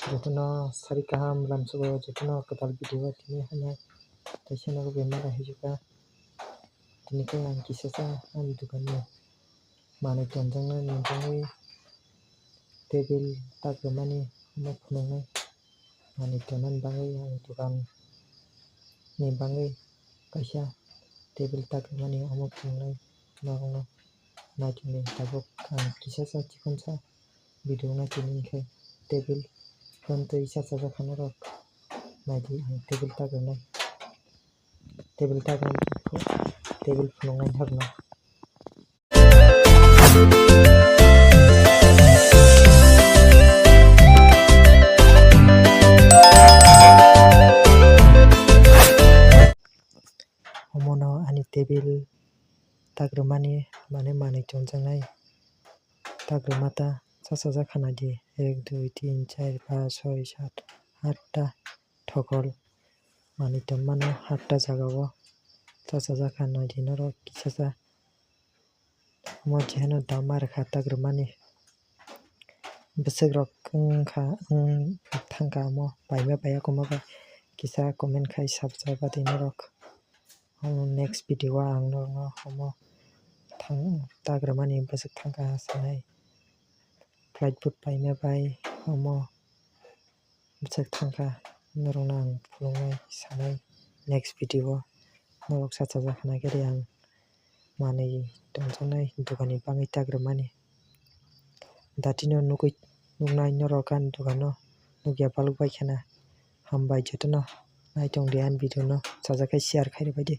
Jatuno sarikaham lamsugo jatuno ketal video tini hanya tashana ko bemara hijuka tini ko ang kisasa ang dukani mane janjangna ninjangi table tagamani mapnungai mane janan bangai ang dukan ni bangai kaisa table tagamani amapnungai narong najune tabok ang kisasa chikonsa video na tini kai table kanto isa sa kanarok naji ang table tagamai table pnungai harna homono ani table tagamani mane jonjangnai tagmata sasaja khanadi 1 2 3 4 5 6 7 8 ta thokol mane tammano 8 ta jagao sasaja khanadi noro kisasa mo jehno damar khata grumani besegrok kha thangka mo paime paya komaga kisa comment khai sabja badi norok next video ang no homo thang tagrumani besek thangka sanai flight food paime pai homo besek thangka norong pulungai sanai next video norok sasaja khana gere ang mane tonjanai dukani bangai tagrumani datino nugnai norokan dukano nugya baluk bai khana hambai jatuno naitong dean video no sajakai share khairi baidi